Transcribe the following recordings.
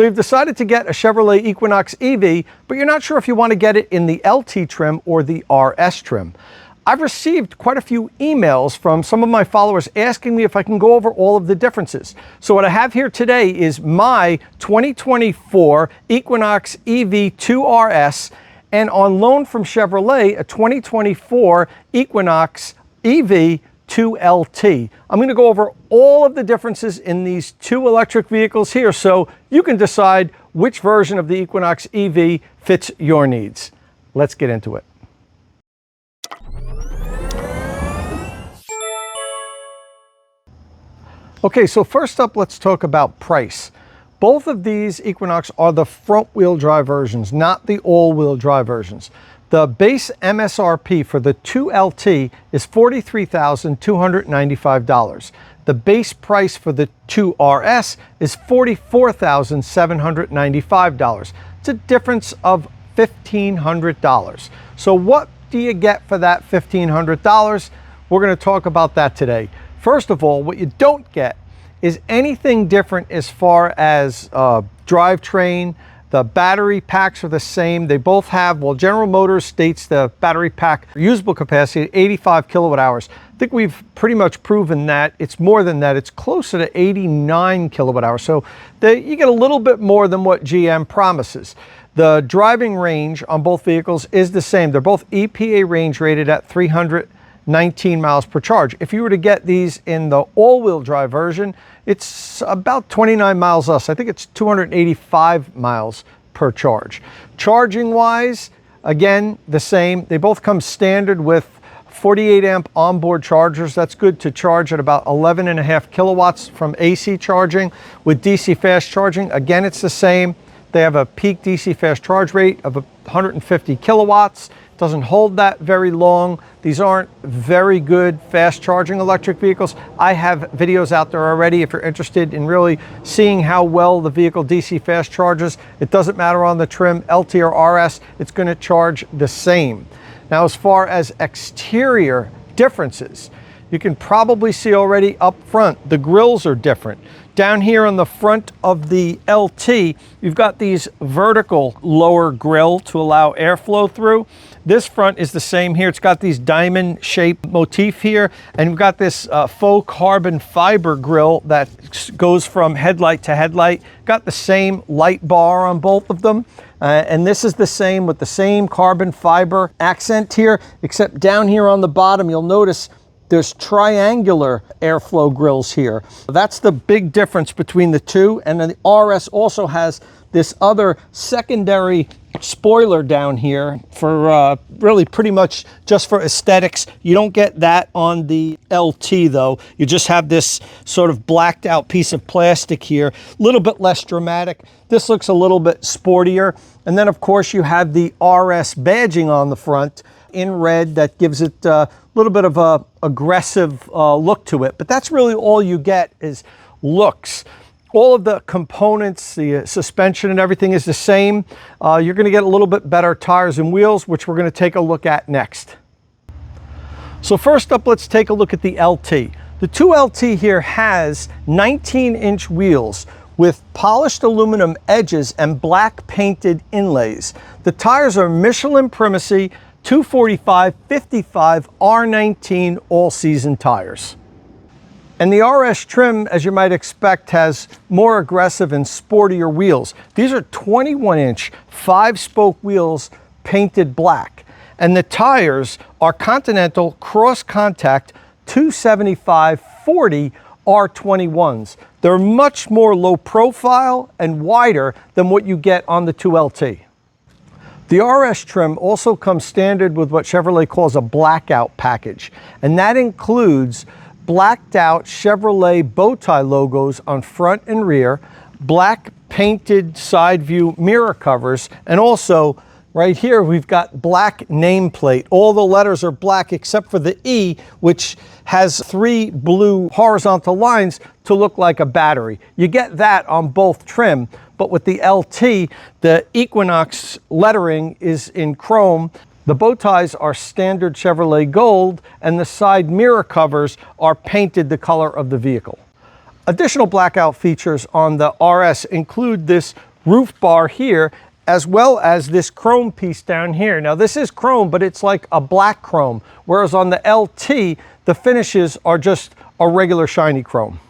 So you've decided to get a Chevrolet Equinox EV, but you're not sure if you want to get it in the LT trim or the RS trim. I've received quite a few emails from some of my followers asking me if I can go over all of the differences. So what I have here today is my 2024 Equinox EV 2RS, and on loan from Chevrolet, a 2024 Equinox EV 2LT. I'm going to go over all of the differences in these two electric vehicles here so you can decide which version of the Equinox EV fits your needs. Let's get into it. Okay, so first up, let's talk about price. Both of these Equinox are the front-wheel drive versions, not the all-wheel drive versions. The base MSRP for the 2LT is $43,295. The base price for the 2RS is $44,795. It's a difference of $1,500. So what do you get for that $1,500? We're going to talk about that today. First of all, what you don't get is anything different as far as drivetrain. The battery packs are the same. They both have, well, General Motors states the battery pack usable capacity at 85 kilowatt hours. I think we've pretty much proven that. It's more than that. It's closer to 89 kilowatt hours. So you get a little bit more than what GM promises. The driving range on both vehicles is the same. They're both EPA range rated at 319 miles per charge. If you were to get these in the all-wheel drive version, it's about 29 miles less. I think it's 285 miles per charge. Charging wise, again, the same. They both come standard with 48 amp onboard chargers. That's good to charge at about 11.5 kilowatts from AC charging. With DC fast charging, again, it's the same. They have a peak DC fast charge rate of 150 kilowatts. Doesn't hold that very long. These aren't very good fast charging electric vehicles. I have videos out there already if you're interested in really seeing how well the vehicle DC fast charges. It doesn't matter on the trim, LT or RS, it's going to charge the same. Now, as far as exterior differences, you can probably see already up front, the grills are different. Down here on the front of the LT, you've got these vertical lower grill to allow airflow through. This front is the same here. It's got these diamond shaped motif here, and you've got this faux carbon fiber grill that goes from headlight to headlight. Got the same light bar on both of them. And this is the same with the same carbon fiber accent here, except down here on the bottom, you'll notice there's triangular airflow grills here. That's the big difference between the two. And then the RS also has this other secondary spoiler down here for really pretty much just for aesthetics. You don't get that on the LT though. You just have this sort of blacked out piece of plastic here, a little bit less dramatic. This looks a little bit sportier. And then of course you have the RS badging on the front in red that gives it a little bit of a aggressive look to it. But that's really all you get is looks. All of the components, the suspension and everything is the same. You're going to get a little bit better tires and wheels, which we're going to take a look at next. So first up, let's take a look at the LT. The 2LT here has 19-inch wheels with polished aluminum edges and black painted inlays. The tires are Michelin Primacy 245/55 R19 all-season tires. And the RS trim, as you might expect, has more aggressive and sportier wheels. These are 21-inch 5-spoke wheels painted black. And the tires are Continental Cross Contact 275/40 R21s. They're much more low profile and wider than what you get on the 2LT. The RS trim also comes standard with what Chevrolet calls a blackout package, and that includes blacked out Chevrolet bow tie logos on front and rear, black painted side view mirror covers, and also right here we've got black nameplate. All the letters are black except for the E, which has 3 blue horizontal lines to look like a battery. You get that on both trim, but with the LT, the Equinox lettering is in chrome. The bow ties are standard Chevrolet gold, and the side mirror covers are painted the color of the vehicle. Additional blackout features on the RS include this roof bar here, as well as this chrome piece down here. Now this is chrome, but it's like a black chrome, whereas on the LT, the finishes are just a regular shiny chrome.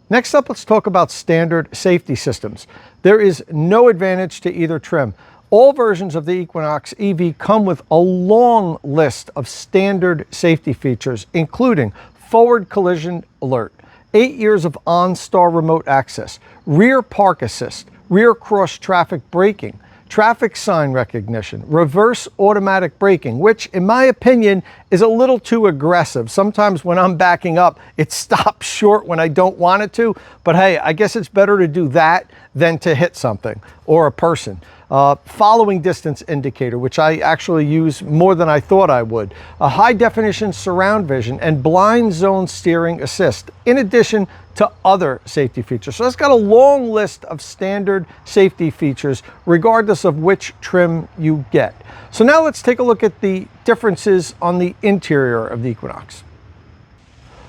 Next up, let's talk about standard safety systems. There is no advantage to either trim. All versions of the Equinox EV come with a long list of standard safety features, including forward collision alert, 8 years of OnStar remote access, rear park assist, rear cross traffic braking, traffic sign recognition, reverse automatic braking, which in my opinion is a little too aggressive. Sometimes when I'm backing up, it stops short when I don't want it to, but hey, I guess it's better to do that than to hit something or a person. Following distance indicator, which I actually use more than I thought I would, a high definition surround vision, and blind zone steering assist, in addition to other safety features. So it's got a long list of standard safety features, regardless of which trim you get. So now let's take a look at the differences on the interior of the Equinox.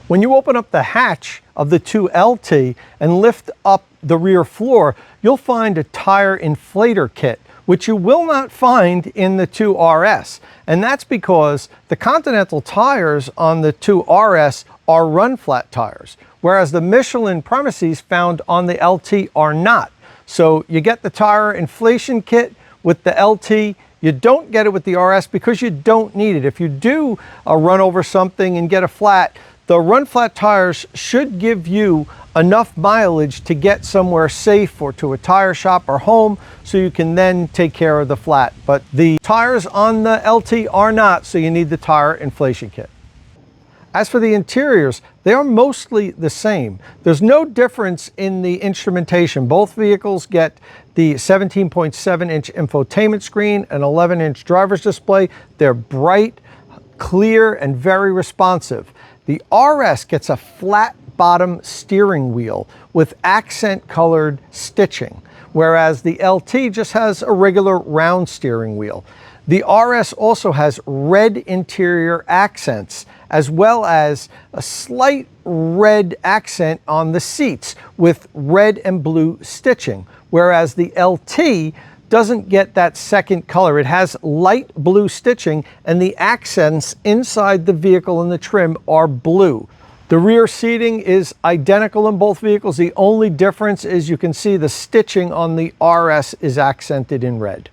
When you open up the hatch of the 2LT and lift up the rear floor, you'll find a tire inflator kit, which you will not find in the 2RS. And that's because the Continental tires on the 2RS are run flat tires, whereas the Michelin premises found on the LT are not. So you get the tire inflation kit with the LT. You don't get it with the RS because you don't need it. If you do run over something and get a flat, the run flat tires should give you enough mileage to get somewhere safe or to a tire shop or home so you can then take care of the flat. But the tires on the LT are not, so you need the tire inflation kit. As for the interiors, they are mostly the same. There's no difference in the instrumentation. Both vehicles get the 17.7-inch infotainment screen, an 11-inch driver's display. They're bright, clear, and very responsive. The RS gets a flat bottom steering wheel with accent colored stitching, whereas the LT just has a regular round steering wheel. The RS also has red interior accents, as well as a slight red accent on the seats with red and blue stitching, whereas the LT doesn't get that second color. It has light blue stitching, and the accents inside the vehicle and the trim are blue. The rear seating is identical in both vehicles. The only difference is you can see the stitching on the RS is accented in red.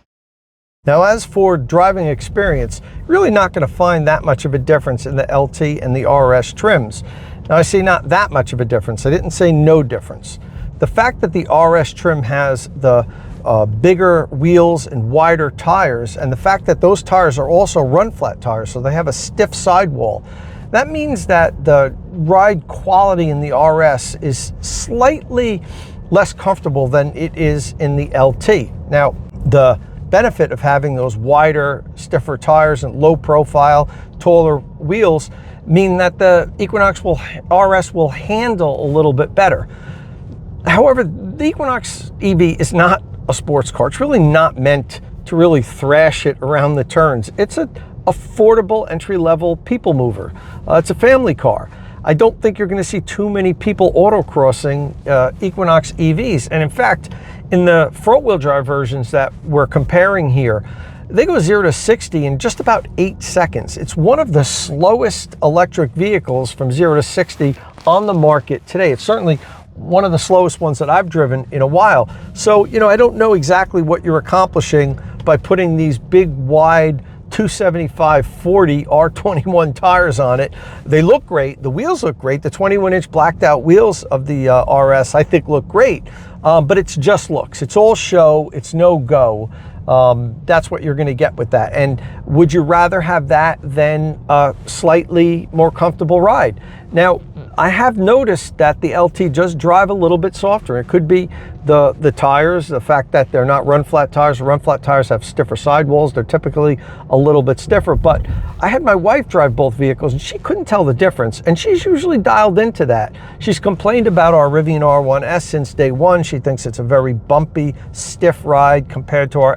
Now, as for driving experience, you're really not going to find that much of a difference in the LT and the RS trims. Now, I say not that much of a difference. I didn't say no difference. The fact that the RS trim has the bigger wheels and wider tires, and the fact that those tires are also run flat tires, so they have a stiff sidewall, that means that the ride quality in the RS is slightly less comfortable than it is in the LT. Now, the benefit of having those wider, stiffer tires and low profile, taller wheels mean that the Equinox RS will handle a little bit better. However, the Equinox EV is not a sports car. It's really not meant to really thrash it around the turns. It's an affordable entry-level people mover. It's a family car. I don't think you're going to see too many people autocrossing Equinox EVs. And in fact, in the front-wheel drive versions that we're comparing here, they go 0 to 60 in just about 8 seconds. It's one of the slowest electric vehicles from 0 to 60 on the market today. It's certainly one of the slowest ones that I've driven in a while. So, I don't know exactly what you're accomplishing by putting these big, wide 275/40 R21 tires on it. They look great. The wheels look great. The 21-inch blacked out wheels of the RS, I think, look great. But it's just looks. It's all show. It's no go. That's what you're going to get with that. And would you rather have that than a slightly more comfortable ride? Now, I have noticed that the LT does drive a little bit softer. It could be the tires, the fact that they're not run flat tires. Run flat tires have stiffer sidewalls. They're typically a little bit stiffer, but I had my wife drive both vehicles and she couldn't tell the difference, and she's usually dialed into that. She's complained about our Rivian R1S since day one. She thinks it's a very bumpy, stiff ride compared to our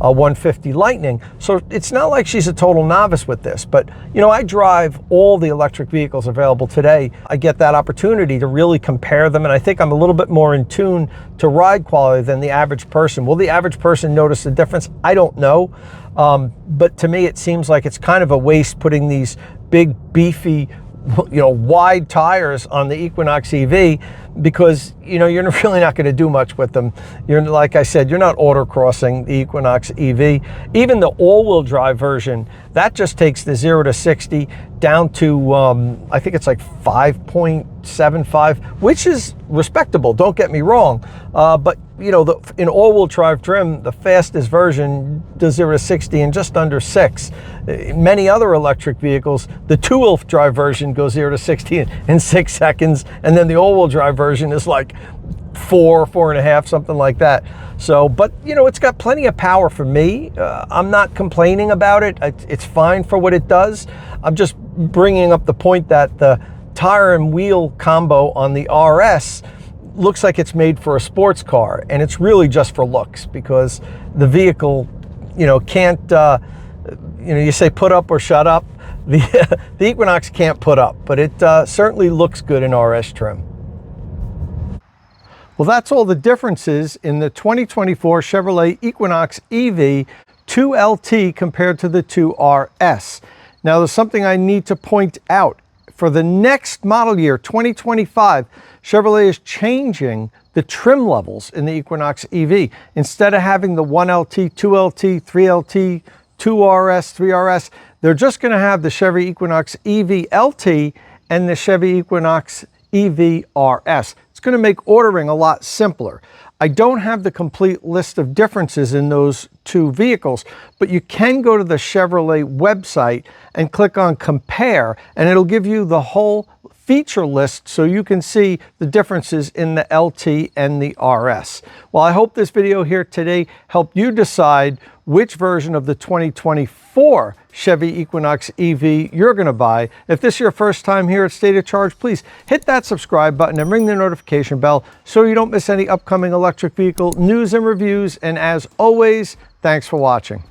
150 Lightning. So it's not like she's a total novice with this, but you know, I drive all the electric vehicles available today. I get that opportunity to really compare them, and I think I'm a little bit more in tune to ride quality than the average person. Will the average person notice the difference? I don't know. But to me, it seems like it's kind of a waste putting these big, beefy, you know, wide tires on the Equinox EV, because you know, you're really not going to do much with them. You're, like I said, you're not autocrossing the Equinox EV. Even the all-wheel drive version, that just takes the 0 to 60 down to I think it's like 5.75, which is respectable, don't get me wrong, but you know, in all-wheel drive trim, the fastest version does 0 to 60 in just under 6. Many other electric vehicles, the two-wheel drive version goes 0 to 60 in 6 seconds, and then the all-wheel drive version is like 4.5, something like that. So, but you know, it's got plenty of power for me. I'm not complaining about it. It's fine for what it does. I'm just bringing up the point that the tire and wheel combo on the RS looks like it's made for a sports car, and it's really just for looks, because the vehicle, you know, can't, you know, you say put up or shut up. The Equinox can't put up, but it certainly looks good in RS trim. Well, that's all the differences in the 2024 Chevrolet Equinox EV 2LT compared to the 2RS. Now, there's something I need to point out. For the next model year, 2025, Chevrolet is changing the trim levels in the Equinox EV. Instead of having the 1LT, 2LT, 3LT, 2RS, 3RS, they're just going to have the Chevy Equinox EV LT and the Chevy Equinox EV RS. It's going to make ordering a lot simpler. I don't have the complete list of differences in those two vehicles, but you can go to the Chevrolet website and click on compare, and it'll give you the whole feature list so you can see the differences in the LT and the RS. Well, I hope this video here today helped you decide which version of the 2024 Chevy Equinox EV you're going to buy. If this is your first time here at State of Charge, please hit that subscribe button and ring the notification bell so you don't miss any upcoming electric vehicle news and reviews. And as always, thanks for watching.